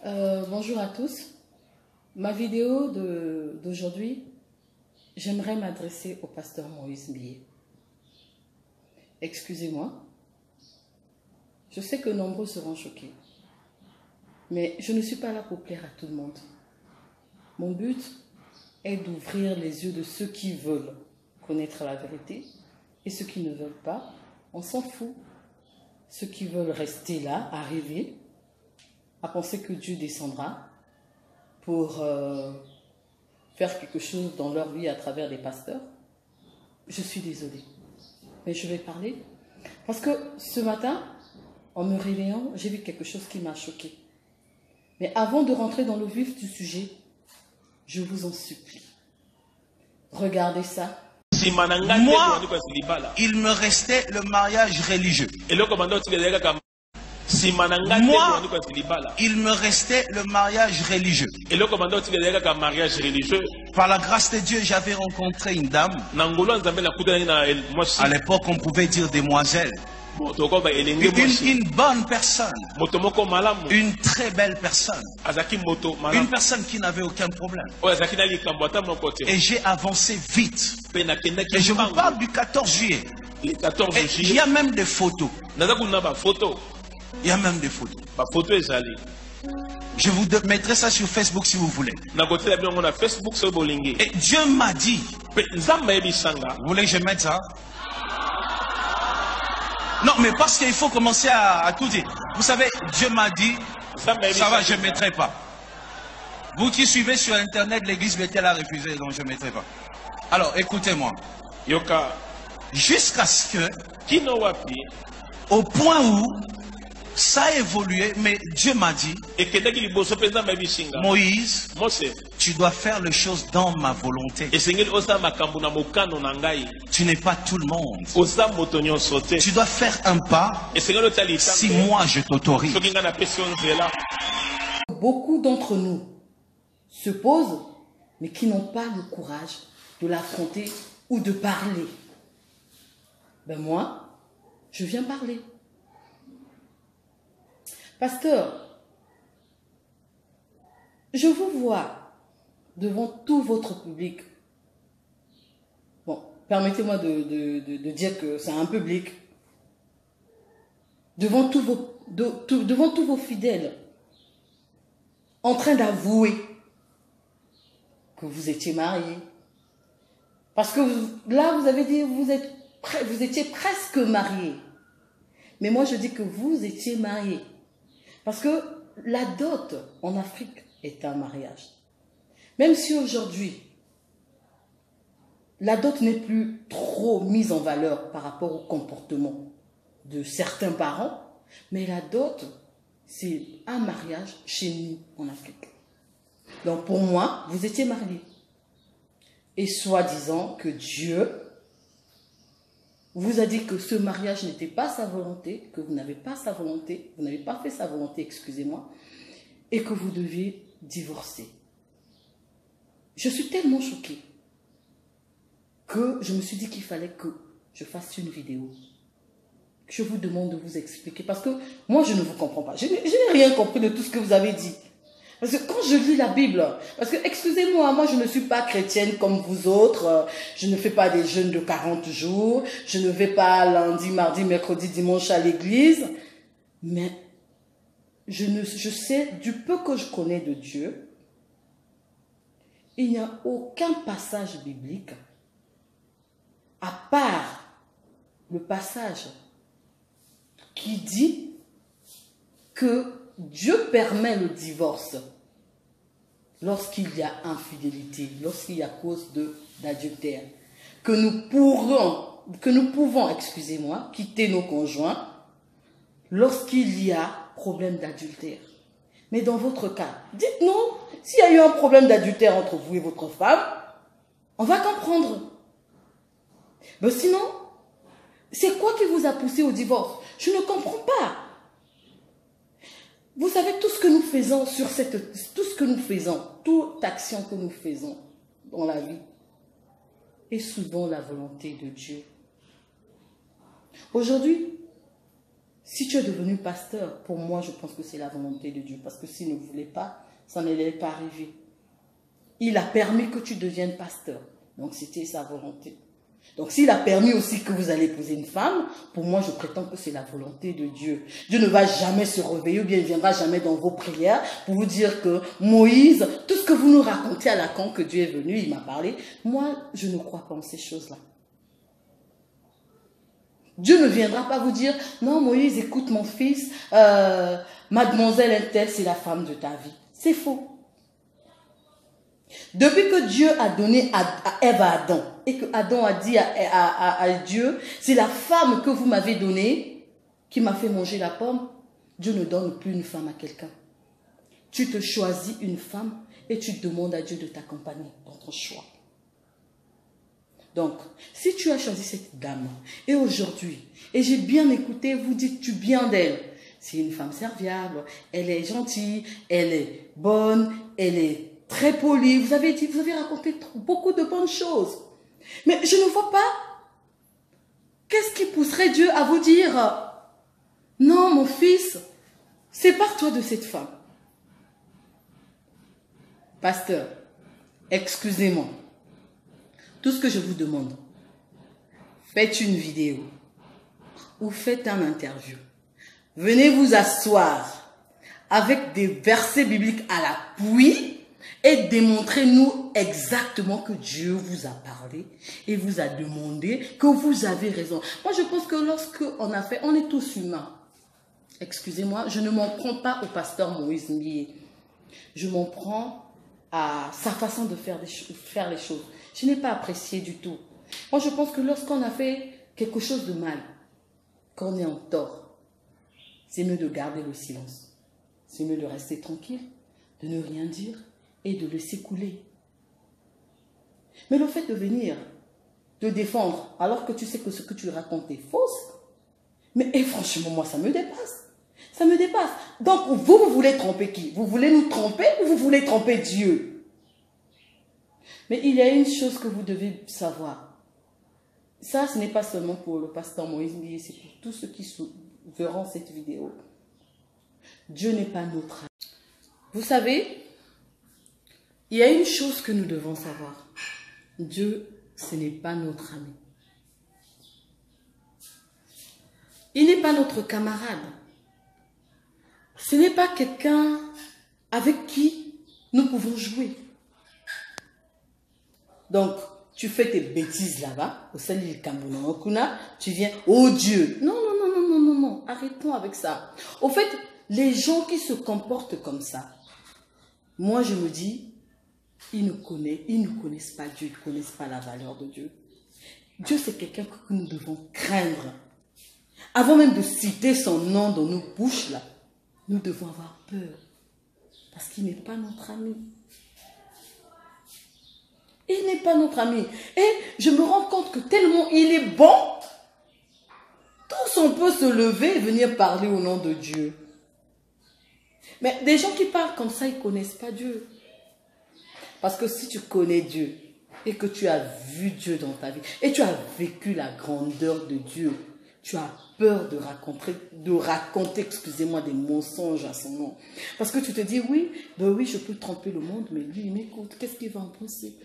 Bonjour à tous. Ma vidéo d'aujourd'hui, j'aimerais m'adresser au pasteur Moïse Mbié. Excusez-moi, je sais que nombreux seront choqués, mais je ne suis pas là pour plaire à tout le monde. Mon but est d'ouvrir les yeux de ceux qui veulent connaître la vérité et ceux qui ne veulent pas, on s'en fout. Ceux qui veulent rester là, à rêver, à penser que Dieu descendra pour faire quelque chose dans leur vie à travers des pasteurs, je suis désolée. Mais je vais parler parce que ce matin, en me réveillant, j'ai vu quelque chose qui m'a choquée. Mais avant de rentrer dans le vif du sujet, je vous en supplie, regardez ça. Moi, il me restait le mariage religieux. Moi, il me restait le mariage religieux. Par la grâce de Dieu, j'avais rencontré une dame. À l'époque, on pouvait dire demoiselle. Une bonne personne. Une très belle personne. Une personne qui n'avait aucun problème. Et j'ai avancé vite. Et je vous parle du 14 juillet. Il y a même des photos. Il y a même des photos. Je vous mettrai ça sur Facebook si vous voulez. Et Dieu m'a dit. Vous voulez que je mette ça? Non, mais parce qu'il faut commencer à tout dire. Vous savez, Dieu m'a dit, ça va, je ne mettrai pas. Vous qui suivez sur Internet, l'église Bethel a refusé, donc je ne mettrai pas. Alors, écoutez-moi. Jusqu'à ce que, au point où ça a évolué, mais Dieu m'a dit, Moïse, tu dois faire les choses dans ma volonté. Tu n'es pas tout le monde. Tu dois faire un pas si moi je t'autorise. Beaucoup d'entre nous se posent, mais qui n'ont pas le courage de l'affronter ou de parler. Ben moi, je viens parler. Pasteur, je vous vois devant tout votre public. Bon, permettez-moi de dire que c'est un public. Devant tous vos fidèles, en train d'avouer que vous étiez mariés. Parce que là, vous avez dit que vous étiez presque mariés. Mais moi, je dis que vous étiez mariés. Parce que la dot en Afrique est un mariage. Même si aujourd'hui, la dot n'est plus trop mise en valeur par rapport au comportement de certains parents, mais la dot, c'est un mariage chez nous en Afrique. Donc pour moi, vous étiez mariés. Et soi-disant que Dieu vous a dit que ce mariage n'était pas sa volonté, que vous n'avez pas sa volonté, vous n'avez pas fait sa volonté, excusez-moi, et que vous deviez divorcer. Je suis tellement choquée que je me suis dit qu'il fallait que je fasse une vidéo. Je vous demande de vous expliquer, parce que moi je ne vous comprends pas. Je n'ai rien compris de tout ce que vous avez dit. Parce que quand je lis la Bible, parce que excusez-moi, moi je ne suis pas chrétienne comme vous autres, je ne fais pas des jeûnes de 40 jours, je ne vais pas lundi, mardi, mercredi, dimanche à l'église, mais je sais du peu que je connais de Dieu, il n'y a aucun passage biblique, à part le passage qui dit que Dieu permet le divorce lorsqu'il y a infidélité, lorsqu'il y a cause d'adultère, que nous pouvons, excusez-moi, quitter nos conjoints lorsqu'il y a problème d'adultère. Mais dans votre cas, dites-nous, s'il y a eu un problème d'adultère entre vous et votre femme, on va comprendre. Mais sinon, c'est quoi qui vous a poussé au divorce? Je ne comprends pas. Vous savez, tout ce que nous faisons toute action que nous faisons dans la vie est souvent la volonté de Dieu. Aujourd'hui, Si tu es devenu pasteur, pour moi, je pense que c'est la volonté de Dieu. Parce que s'il ne voulait pas, ça n'allait pas arriver. Il a permis que tu deviennes pasteur. Donc, c'était sa volonté. Donc, s'il a permis aussi que vous allez épouser une femme, pour moi, je prétends que c'est la volonté de Dieu. Dieu ne va jamais se réveiller ou bien il ne viendra jamais dans vos prières pour vous dire que Moïse, tout ce que vous nous racontez à Lacan, que Dieu est venu, il m'a parlé. Moi, je ne crois pas en ces choses-là. Dieu ne viendra pas vous dire, non Moïse, écoute mon fils, mademoiselle Intel, c'est la femme de ta vie. C'est faux. Depuis que Dieu a donné à Ève à Adam, et que Adam a dit à Dieu, c'est la femme que vous m'avez donnée, qui m'a fait manger la pomme, Dieu ne donne plus une femme à quelqu'un. Tu te choisis une femme et tu demandes à Dieu de t'accompagner dans ton choix. Donc, si tu as choisi cette dame, et aujourd'hui, et j'ai bien écouté, vous dites-tu bien d'elle, c'est une femme serviable, elle est gentille, elle est bonne, elle est très polie, vous avez raconté beaucoup de bonnes choses. Mais je ne vois pas, qu'est-ce qui pousserait Dieu à vous dire, non mon fils, sépare-toi de cette femme. Pasteur, excusez-moi. Tout ce que je vous demande, faites une vidéo ou faites un interview. Venez vous asseoir avec des versets bibliques à l'appui et démontrez-nous exactement que Dieu vous a parlé et vous a demandé que vous avez raison. Moi, je pense que lorsqu'on a fait, on est tous humains. Excusez-moi, je ne m'en prends pas au pasteur Moïse Ndiaye. Je m'en prends à sa façon de faire les choses. Je n'ai pas apprécié du tout. Moi, je pense que lorsqu'on a fait quelque chose de mal, quand on est en tort, c'est mieux de garder le silence. C'est mieux de rester tranquille, de ne rien dire et de laisser couler. Mais le fait de venir te défendre alors que tu sais que ce que tu racontes est fausse, mais franchement, moi, ça me dépasse. Ça me dépasse. Donc, vous voulez tromper qui? Vous voulez nous tromper ou vous voulez tromper Dieu? Mais il y a une chose que vous devez savoir. Ça, ce n'est pas seulement pour le pasteur Moïse, mais c'est pour tous ceux qui verront cette vidéo. Dieu n'est pas notre ami. Vous savez, il y a une chose que nous devons savoir. Dieu, ce n'est pas notre ami. Il n'est pas notre camarade. Ce n'est pas quelqu'un avec qui nous pouvons jouer. Donc, tu fais tes bêtises là-bas, au sein du Cameroun, tu viens, oh Dieu. Non, non, non, non, non, non, non, arrêtons avec ça. Au fait, les gens qui se comportent comme ça, moi je me dis, ils ne connaissent pas Dieu, ils ne connaissent pas la valeur de Dieu. Dieu, c'est quelqu'un que nous devons craindre. Avant même de citer son nom dans nos bouches, là, nous devons avoir peur. Parce qu'il n'est pas notre ami. Il n'est pas notre ami. Et je me rends compte que tellement il est bon, tous on peut se lever et venir parler au nom de Dieu. Mais des gens qui parlent comme ça, ils ne connaissent pas Dieu. Parce que si tu connais Dieu et que tu as vu Dieu dans ta vie et tu as vécu la grandeur de Dieu, tu as peur de raconter, excusez-moi, des mensonges à son nom. Parce que tu te dis, oui, ben oui, je peux tromper le monde, mais lui, il m'écoute. Qu'est-ce qu'il va en penser?